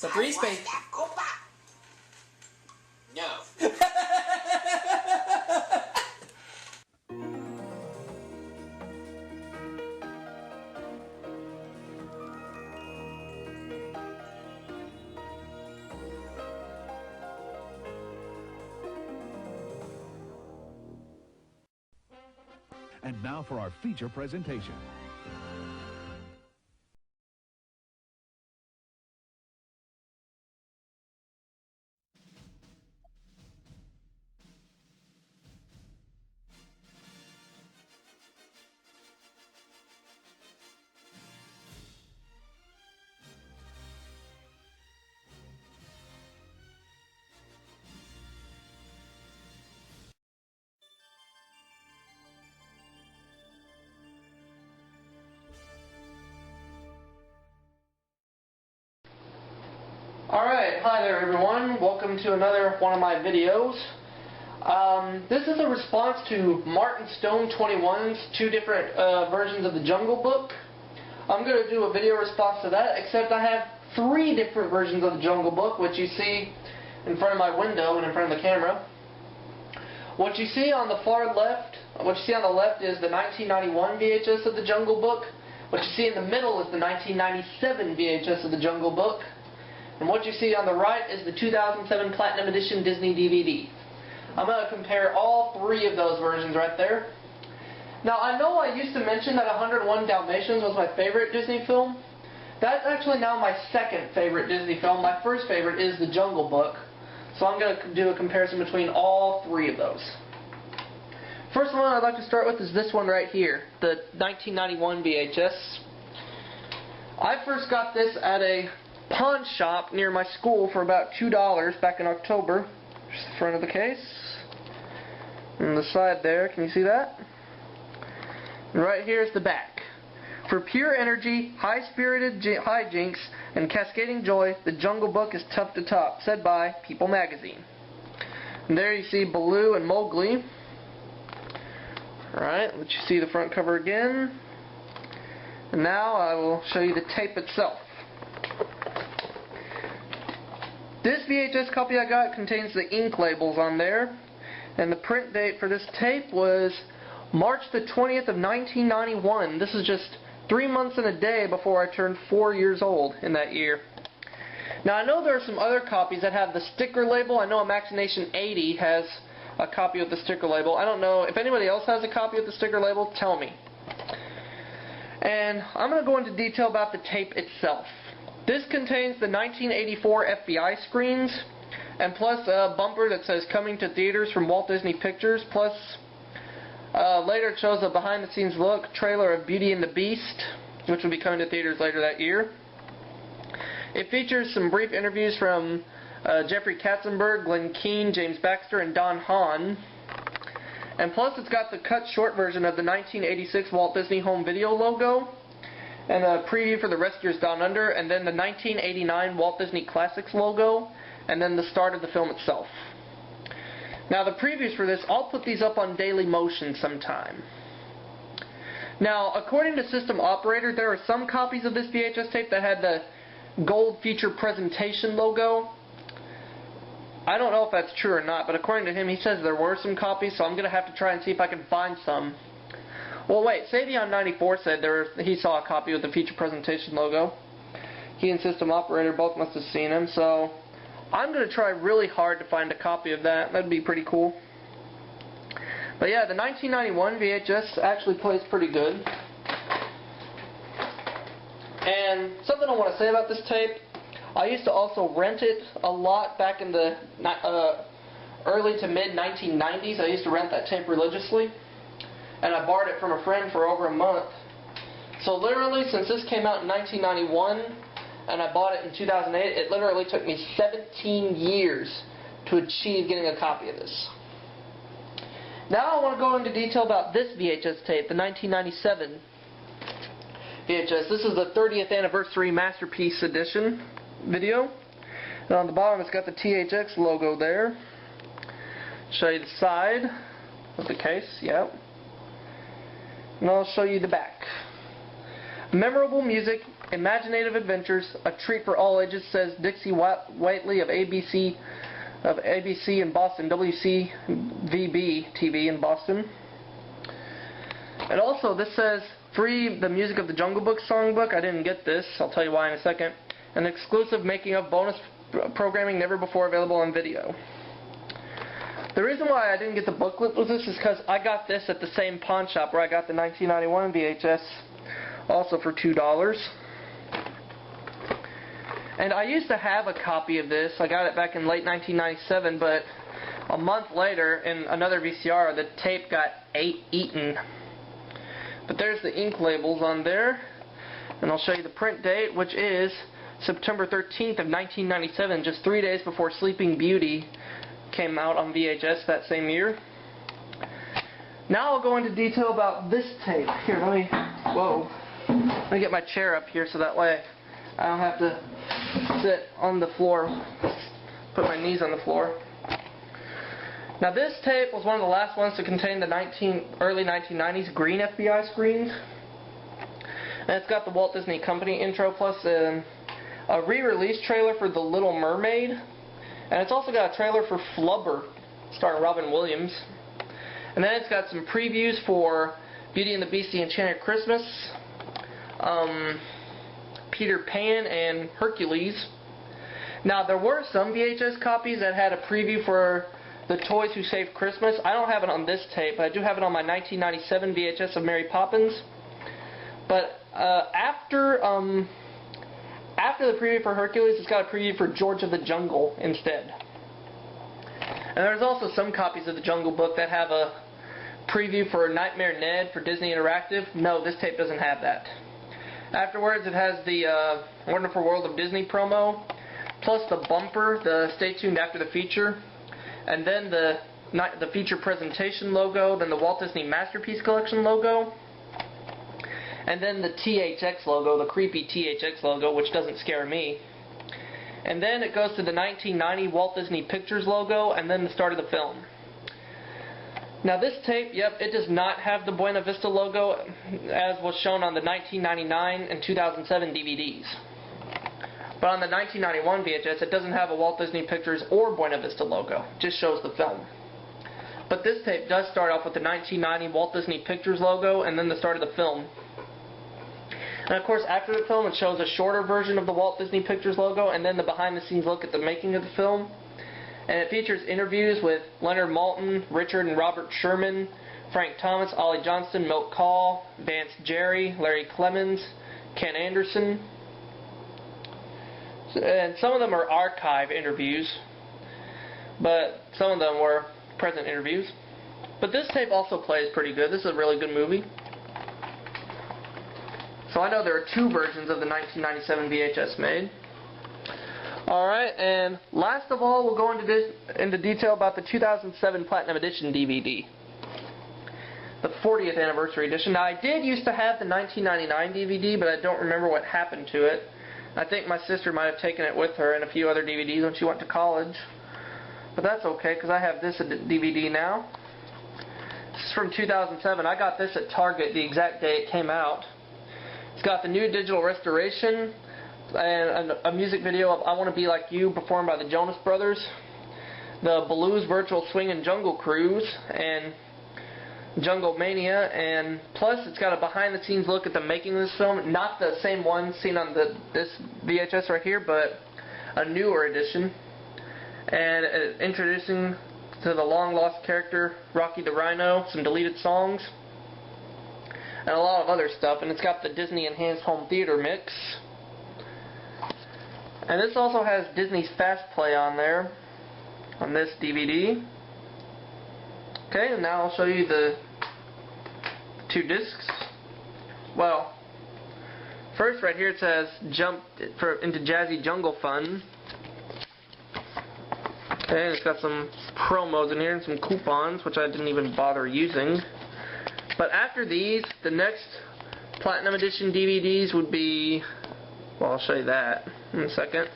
So 3 space. No. And now for our feature presentation. Alright, hi there everyone. Welcome to another one of my videos. This is a response to Martin Stone 21's 2 different versions of the Jungle Book. I'm going to do a video response to that, except I have 3 different versions of the Jungle Book, which you see in front of my window and in front of the camera. What you see on the far left, what you see on the left is the 1991 VHS of the Jungle Book. What you see in the middle is the 1997 VHS of the Jungle Book. And what you see on the right is the 2007 Platinum Edition Disney DVD. I'm going to compare all 3 of those versions right there. Now, I know I used to mention that 101 Dalmatians was my favorite Disney film. That's actually now my 2nd favorite Disney film. My first favorite is The Jungle Book. So I'm going to do a comparison between all 3 of those. First one I'd like to start with is this one right here, the 1991 VHS. I first got this at a pawn shop near my school for about $2 back in October. Here's the front of the case. And the side there, can you see that? And right here is the back. For pure energy, high-spirited hijinks, and cascading joy, The Jungle Book is tough to top, said by People magazine. And there you see Baloo and Mowgli. Alright, let you see the front cover again. And now I will show you the tape itself. This VHS copy I got contains the ink labels on there, and the print date for this tape was March the 20th of 1991. This is just 3 months and a day before I turned 4 years old in that year. Now I know there are some other copies that have the sticker label. I know Imagination 80 has a copy with the sticker label. I don't know if anybody else has a copy with the sticker label. Tell me. And I'm going to go into detail about the tape itself. This contains the 1984 FBI screens, and plus a bumper that says coming to theaters from Walt Disney Pictures, plus later it shows a behind the scenes look trailer of Beauty and the Beast, which will be coming to theaters later that year. It features some brief interviews from Jeffrey Katzenberg, Glenn Keane, James Baxter, and Don Hahn. And plus it's got the cut short version of the 1986 Walt Disney Home Video logo, and a preview for The Rescuers Down Under, and then the 1989 Walt Disney Classics logo, and then the start of the film itself. Now the previews for this, I'll put these up on Daily Motion sometime. Now, according to System Operator, there are some copies of this VHS tape that had the gold feature presentation logo. I don't know if that's true or not, but according to him, he says there were some copies, so I'm going to have to try and see if I can find some. Well, wait, Savion94 said he saw a copy with the feature presentation logo. He and System Operator both must have seen him, so I'm going to try really hard to find a copy of that. That'd be pretty cool. But yeah, the 1991 VHS actually plays pretty good. And something I want to say about this tape, I used to also rent it a lot back in the early to mid 1990s. I used to rent that tape religiously. And I borrowed it from a friend for over a month. So literally, since this came out in 1991, and I bought it in 2008, it literally took me 17 years to achieve getting a copy of this. Now I want to go into detail about this VHS tape, the 1997 VHS. This is the 30th anniversary Masterpiece edition video. And on the bottom it's got the THX logo there. Show you the side of the case, yep. And I'll show you the back. Memorable music Imaginative Adventures, A Treat for All Ages, says Dixie Whiteley of ABC in Boston, WCVB TV in Boston. And also this says free The Music of the Jungle Book songbook. I didn't get this. I'll tell you why in a second. An exclusive making of bonus programming never before available on video. The reason why I didn't get the booklet with this is because I got this at the same pawn shop where I got the 1991 VHS, also for $2. And I used to have a copy of this. I got it back in late 1997, but a month later in another VCR, the tape got eaten. But there's the ink labels on there, and I'll show you the print date, which is September 13th of 1997, just 3 days before Sleeping Beauty came out on VHS that same year. Now I'll go into detail about this tape. Here, let me get my chair up here so that way I don't have to sit on the floor, put my knees on the floor. Now this tape was one of the last ones to contain the early 1990s green FBI screens. And it's got the Walt Disney Company intro plus a re-release trailer for The Little Mermaid. And it's also got a trailer for Flubber, starring Robin Williams. And then it's got some previews for Beauty and the Beast, The Enchanted Christmas, Peter Pan, and Hercules. Now there were some VHS copies that had a preview for The Toys Who Saved Christmas. I don't have it on this tape, but I do have it on my 1997 VHS of Mary Poppins. But after the preview for Hercules, it's got a preview for George of the Jungle instead. And there's also some copies of the Jungle Book that have a preview for Nightmare Ned for Disney Interactive. No, this tape doesn't have that. Afterwards, it has the Wonderful World of Disney promo, plus the bumper, the Stay Tuned After the Feature, and then the feature presentation logo, then the Walt Disney Masterpiece Collection logo, and then the THX logo, the creepy THX logo, which doesn't scare me. And then it goes to the 1990 Walt Disney Pictures logo, and then the start of the film. Now this tape, yep, it does not have the Buena Vista logo as was shown on the 1999 and 2007 DVDs. But on the 1991 VHS, it doesn't have a Walt Disney Pictures or Buena Vista logo. It just shows the film. But this tape does start off with the 1990 Walt Disney Pictures logo and then the start of the film. And of course, after the film, it shows a shorter version of the Walt Disney Pictures logo and then the behind-the-scenes look at the making of the film. And it features interviews with Leonard Maltin, Richard and Robert Sherman, Frank Thomas, Ollie Johnston, Milt Kahl, Vance Jerry, Larry Clemens, Ken Anderson. And some of them are archive interviews, but some of them were present interviews. But this tape also plays pretty good. This is a really good movie. So I know there are two versions of the 1997 VHS made. Alright, and last of all, we'll go into detail about the 2007 Platinum Edition DVD. The 40th Anniversary Edition. Now, I did used to have the 1999 DVD, but I don't remember what happened to it. I think my sister might have taken it with her and a few other DVDs when she went to college. But that's okay, because I have this DVD now. This is from 2007. I got this at Target the exact day it came out. It's got the new digital restoration and a music video of I Want to Be Like You performed by the Jonas Brothers, the Blues Virtual Swing and Jungle Cruise, and Jungle Mania, and plus it's got a behind-the-scenes look at the making of this film. Not the same one seen on this VHS right here, but a newer edition. And introducing to the long-lost character Rocky the Rhino, some deleted songs, and a lot of other stuff. And it's got the Disney Enhanced Home Theater mix. And this also has Disney's Fast Play on there, on this DVD. Okay, and now I'll show you the two discs. Well, first right here it says Jump into Jazzy Jungle Fun. Okay, and it's got some promos in here and some coupons, which I didn't even bother using. But after these, the next Platinum Edition DVDs would be, well, I'll show you that in a second.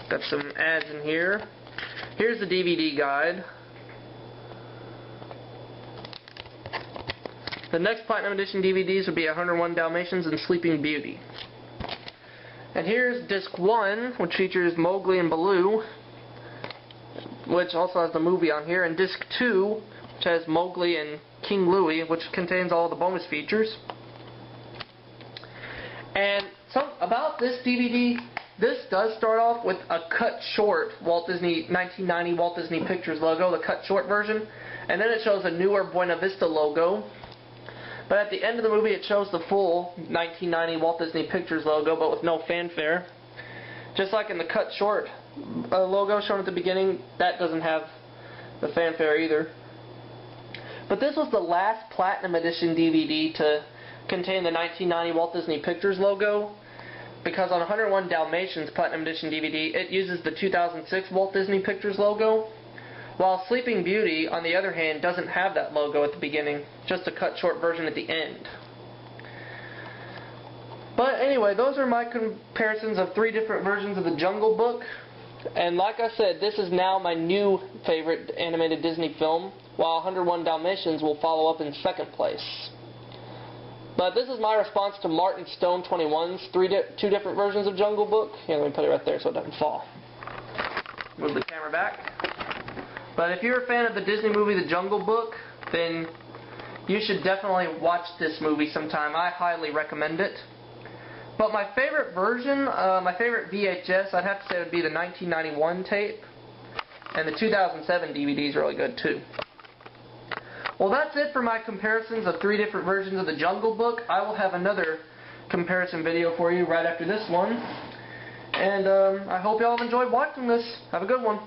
Got some ads in here. Here's the DVD guide. The next Platinum Edition DVDs would be 101 Dalmatians and Sleeping Beauty. And here's disc 1, which features Mowgli and Baloo, which also has the movie on here, and disc 2, which has Mowgli and King Louie, which contains all the bonus features. And about this DVD, this does start off with a cut short 1990 Walt Disney Pictures logo, the cut short version, and then it shows a newer Buena Vista logo. But at the end of the movie, it shows the full 1990 Walt Disney Pictures logo, but with no fanfare. Just like in the cut short logo shown at the beginning, that doesn't have the fanfare either. But this was the last Platinum Edition DVD to contain the 1990 Walt Disney Pictures logo, because on 101 Dalmatians Platinum Edition DVD, it uses the 2006 Walt Disney Pictures logo, while Sleeping Beauty, on the other hand, doesn't have that logo at the beginning, just a cut short version at the end. But anyway, those are my comparisons of 3 different versions of the Jungle Book. And like I said, this is now my new favorite animated Disney film, while 101 Dalmatians will follow up in second place. But this is my response to Martin Stone 21's 2 different versions of Jungle Book. Here, let me put it right there so it doesn't fall. Move the camera back. But if you're a fan of the Disney movie The Jungle Book, then you should definitely watch this movie sometime. I highly recommend it. But my favorite version, my favorite VHS, I'd have to say would be the 1991 tape. And the 2007 DVD is really good too. Well, that's it for my comparisons of 3 different versions of the Jungle Book. I will have another comparison video for you right after this one. And I hope y'all have enjoyed watching this. Have a good one.